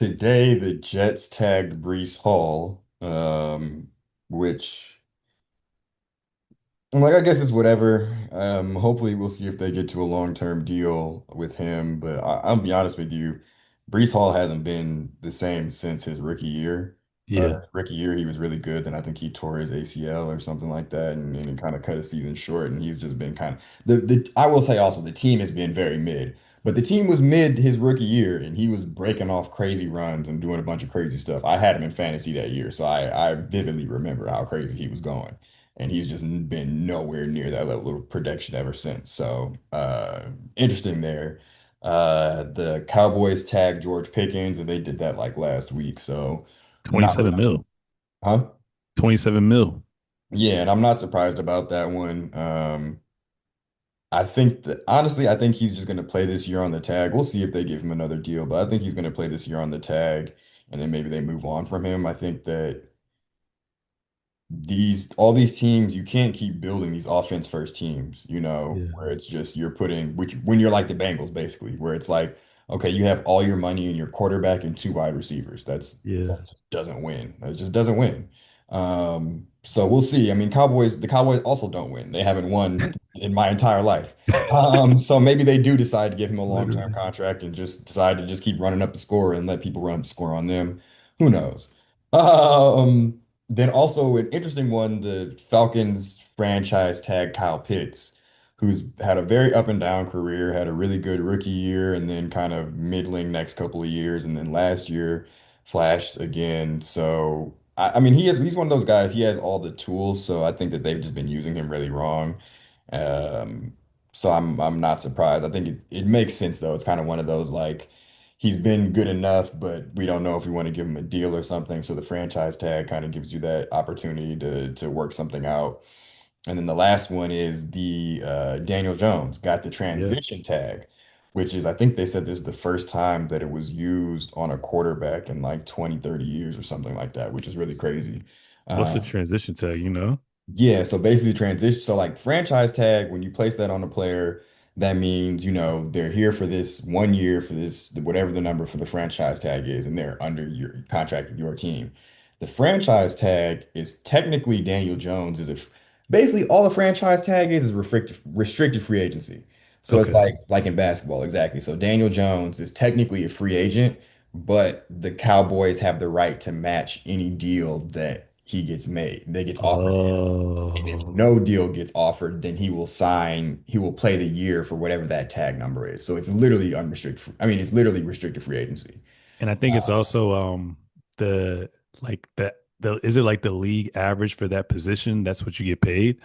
Today, the Jets tagged Breece Hall, which I'm like, I guess it's whatever. Hopefully, we'll see if they get to a long-term deal with him. But I'll be honest with you, Breece Hall hasn't been the same since his rookie year. Yeah, Rookie year, he was really good. Then I think he tore his ACL or something like that, and it kind of cut his season short. And he's just been kind of the. I will say also the team has been very mid. But the team was mid his rookie year, and he was breaking off crazy runs and doing a bunch of crazy stuff. I had him in fantasy that year, so I vividly remember how crazy he was going, and he's just been nowhere near that level of production ever since. So interesting there. The Cowboys tagged George Pickens, and they did that like last week. So not 27 mil. huh? 27 mil. Yeah, and I'm not surprised about that one. I think that honestly, I think he's just going to play this year on the tag. We'll see if they give him another deal, but I think he's going to play this year on the tag, and then maybe they move on from him. I think that these all these teams, you can't keep building these offense first teams, Yeah. where it's just you're putting which when you're like the Bengals basically, where it's like, okay, you have all your money in your quarterback and two wide receivers. Yeah. That just doesn't win. That just doesn't win. So we'll see. I mean, the Cowboys also don't win. They haven't won in my entire life. So maybe they do decide to give him a long-term Literally. contract and just decide to just keep running up the score and let people run up the score on them. Who knows? Um, then also an interesting one, the Falcons franchise tag Kyle Pitts, who's had a very up and down career, had a really good rookie year and then kind of middling next couple of years, and then last year flashed again. So I mean he's one of those guys, he has all the tools, so I think that they've just been using him really wrong. Um, so I'm not surprised. I think it makes sense though. It's kind of one of those like he's been good enough, but we don't know if we want to give him a deal or something. So the franchise tag kind of gives you that opportunity to work something out. And then the last one is the Daniel Jones got the Yeah. transition tag, which is I think they said this is the first time that it was used on a quarterback in like 20, 30 years or something like that, which is really crazy. What's the Uh, transition tag? yeah, so basically transition. So like franchise tag, when you place that on a player, that means, they're here for this 1 year for this, whatever the number for the franchise tag is, and they're under your contract with your team. The franchise tag is technically Daniel Jones basically all the franchise tag is restricted free agency. So it's Okay. like in basketball, exactly. So Daniel Jones is technically a free agent, but the Cowboys have the right to match any deal that he gets made, that gets offered. And if Oh. no deal gets offered, then he will play the year for whatever that tag number is. So it's literally I mean, it's literally restricted free agency. And I think it's Uh, also the like the is it like the league average for that position? That's what you get paid?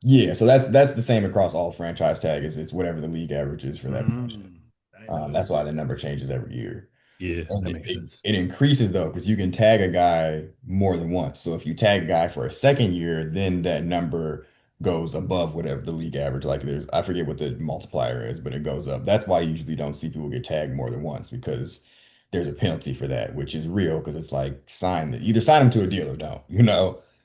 yeah, so that's the same across all franchise tags. It's whatever the league average is for that position. I didn't know That's that. why the number changes every year. Yeah, And that it, makes it, sense. it increases though, because you can tag a guy more than once. So if you tag a guy for a second year, then that number goes above whatever the league average. Like I forget what the multiplier is, but it goes up. That's why you usually don't see people get tagged more than once because there's a penalty for that, which is real because it's like either sign them to a deal or don't.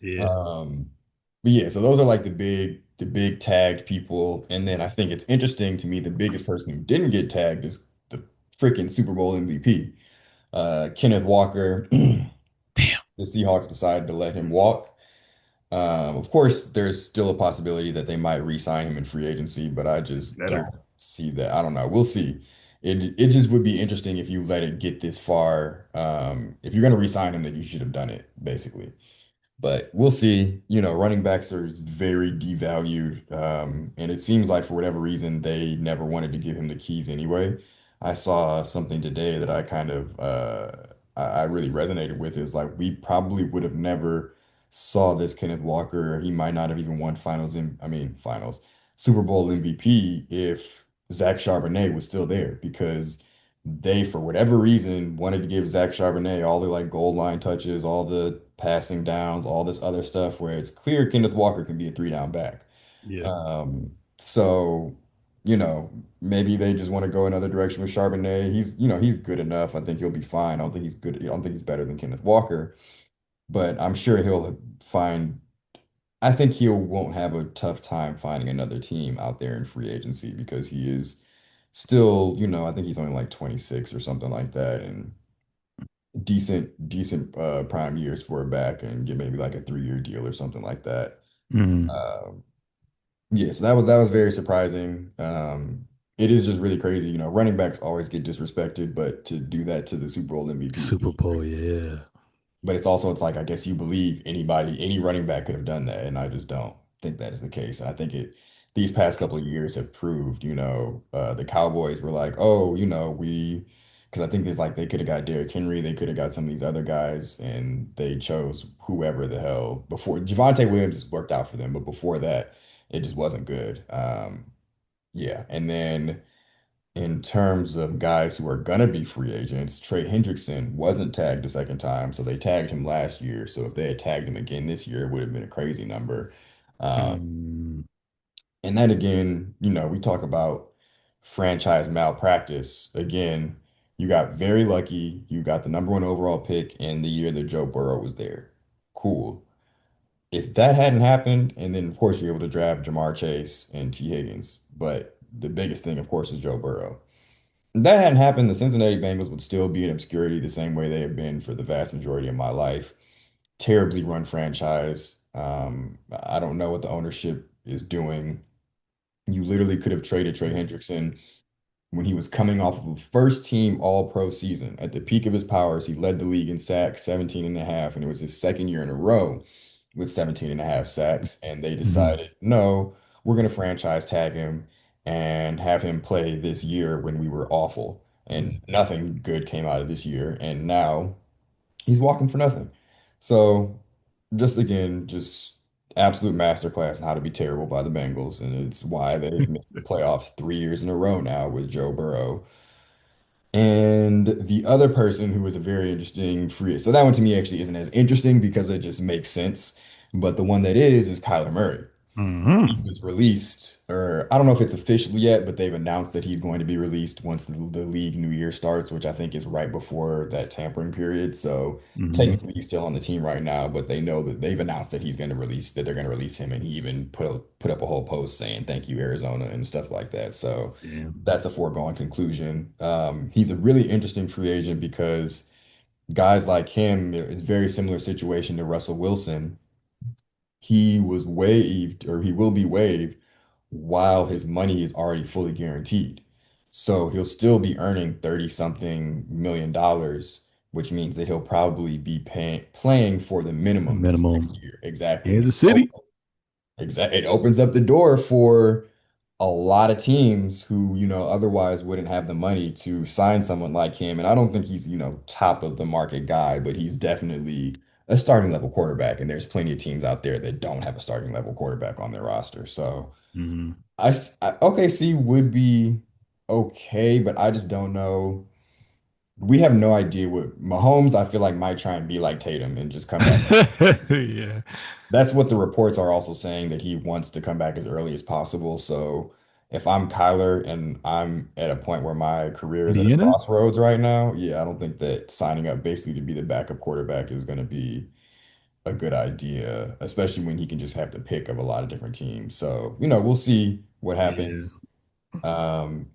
Yeah. Um, but yeah, so those are like the big tagged people. And then I think it's interesting to me, the biggest person who didn't get tagged is the freaking Super Bowl MVP. Kenneth Walker, the Damn. Seahawks decided to let him walk. Of course, there's still a possibility that they might re-sign him in free agency, but I just don't Better. see that. I don't know. We'll see. It just would be interesting if you let it get this far. If you're going to re-sign him, then you should have done it, basically. But we'll see. Running backs are very devalued. And it seems like for whatever reason, they never wanted to give him the keys anyway. I saw something today that I kind of I really resonated with is like we probably would have never saw this Kenneth Walker. He might not have even won finals, Super Bowl MVP if Zach Charbonnet was still there because they, for whatever reason, wanted to give Zach Charbonnet all the like goal line touches, all the passing downs, all this other stuff where it's clear Kenneth Walker can be a three down back. Yeah. So, maybe they just want to go another direction with Charbonnet. He's good enough. I think he'll be fine. I don't think he's good. I don't think he's better than Kenneth Walker, but I'm sure I think he won't have a tough time finding another team out there in free agency because he is still, I think he's only like 26 or something like that. And decent prime years for a back and get maybe like a 3 year deal or something like that. Mm. Um, yeah, so that was very surprising. It is just really crazy. Running backs always get disrespected, but to do that to the Super Bowl MVP is Super really Bowl, crazy. yeah. But it's like I guess you believe any running back could have done that, and I just don't think that is the case. And I think these past couple of years have proved, the Cowboys were like, oh, because I think it's like they could have got Derrick Henry, they could have got some of these other guys, and they chose whoever the hell before Javonte Williams worked out for them, but before that, it just wasn't good. Yeah, and then. In terms of guys who are gonna be free agents, Trey Hendrickson wasn't tagged a second time, so they tagged him last year. So if they had tagged him again this year, it would have been a crazy number. Um, Mm. and then again, we talk about franchise malpractice. Again, you got very lucky. You got the number one overall pick in the year that Joe Burrow was there. Cool. If that hadn't happened, and then of course you're able to draft Jamar Chase and T. Higgins, but the biggest thing, of course, is Joe Burrow. If that hadn't happened, the Cincinnati Bengals would still be in obscurity the same way they have been for the vast majority of my life. Terribly run franchise. I don't know what the ownership is doing. You literally could have traded Trey Hendrickson when he was coming off of a first team all pro season. At the peak of his powers, he led the league in sacks, 17 and a half, and it was his second year in a row with 17 and a half sacks. And they Mhm. decided, no, we're going to franchise tag him and have him play this year when we were awful. And nothing good came out of this year. And now he's walking for nothing. So just again, just absolute masterclass in how to be terrible by the Bengals. And it's why they've missed the playoffs 3 years in a row now with Joe Burrow. And the other person who was a very interesting free, so that one to me actually isn't as interesting because it just makes sense. But the one that is Kyler Murray. He Mhm. was released, or I don't know if it's official yet, but they've announced that he's going to be released once the league new year starts, which I think is right before that tampering period. So Mhm. technically he's still on the team right now, but they know that they've announced that they're going to release him, and he even put up a whole post saying thank you Arizona and stuff like that. So Yeah. that's a foregone conclusion. He's a really interesting free agent because guys like him, it's a very similar situation to Russell Wilson. He was waived, or he will be waived while his money is already fully guaranteed. So he'll still be earning 30 something million dollars, which means that he'll probably be playing for the minimum this next Minimum. year. Exactly. Kansas City. It opens up the door for a lot of teams who, otherwise wouldn't have the money to sign someone like him. And I don't think he's, top of the market guy, but he's definitely a starting level quarterback. And there's plenty of teams out there that don't have a starting level quarterback on their roster. So Mhm. OKC would be okay, but I just don't know. We have no idea what Mahomes, I feel like, might try and be like Tatum and just come back. Yeah. That's what the reports are also saying, that he wants to come back as early as possible. So if I'm Kyler and I'm at a point where my career is at a Indiana? crossroads right now, yeah, I don't think that signing up basically to be the backup quarterback is going to be a good idea, especially when he can just have the pick of a lot of different teams. So, we'll see what Yeah. happens.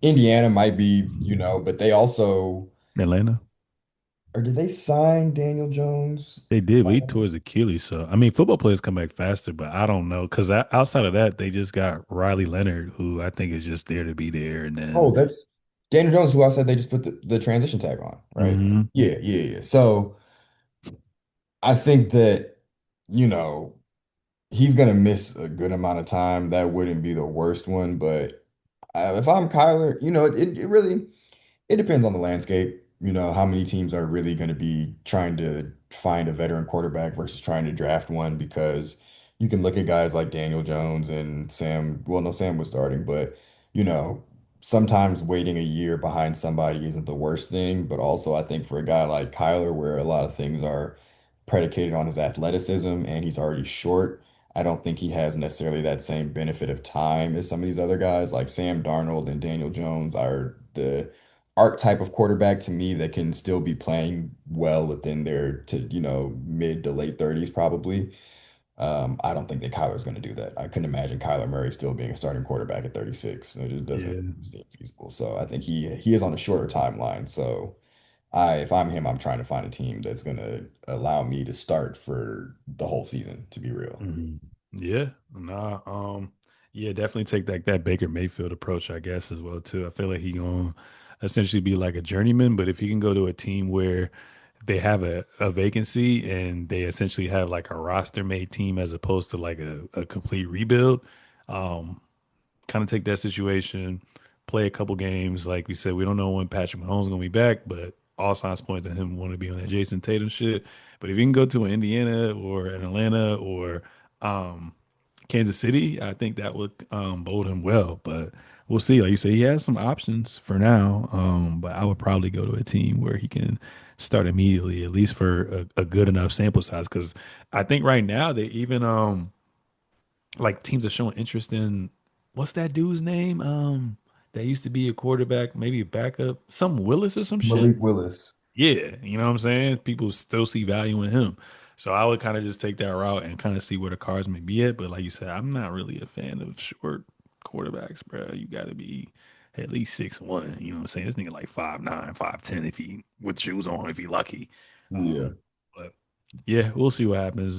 Indiana might be, but they also, Atlanta. or did they sign Daniel Jones? They did, but he tore his Achilles. So I mean, football players come back faster, but I don't know because outside of that, they just got Riley Leonard, who I think is just there to be there. And Oh, then, that's Daniel Jones, who I said they just put the transition tag on, right? hmm Yeah, yeah, yeah. So I think that, you know, he's gonna miss a good amount of time. That wouldn't be the worst one, but if I'm Kyler, it really it depends on the landscape. How many teams are really going to be trying to find a veteran quarterback versus trying to draft one, because you can look at guys like Daniel Jones and Sam. Well, no, Sam was starting, but you know, sometimes waiting a year behind somebody isn't the worst thing. But also, I think for a guy like Kyler, where a lot of things are predicated on his athleticism and he's already short, I don't think he has necessarily that same benefit of time as some of these other guys like Sam Darnold and Daniel Jones are the archetype of quarterback to me that can still be playing well within their mid to late 30s probably. I don't think that Kyler's going to do that. I couldn't imagine Kyler Murray still being a starting quarterback at 36. It just doesn't yeah, seem feasible. So I think he is on a shorter timeline. So if I'm him, I'm trying to find a team that's gonna allow me to start for the whole season, to be real. Mhm. Yeah, nah, yeah, definitely take that Baker Mayfield approach, I guess, as well too. I feel like he gonna essentially be like a journeyman, but if he can go to a team where they have a vacancy and they essentially have like a roster made team as opposed to like a complete rebuild, um, kind of take that situation, play a couple games. Like we said, we don't know when Patrick Mahomes is gonna be back, but all signs point to him want to be on that Jason Tatum shit. But if you can go to an Indiana or an Atlanta or um, Kansas City, I think that would bode him well. But we'll see. Like you say, he has some options for now. But I would probably go to a team where he can start immediately, at least for a good enough sample size. Because I think right now they even like teams are showing interest in what's that dude's name? That used to be a quarterback, maybe a backup, some Willis or some shit. Malik Willis. Yeah, you know what I'm saying? People still see value in him. So I would kind of just take that route and kind of see where the cards may be at. But like you said, I'm not really a fan of short quarterbacks, bro. You got to be at least 6'1". You know what I'm saying? This nigga like 5'9", 5'10" if he with shoes on, if he lucky. Yeah. Um, but yeah, we'll see what happens.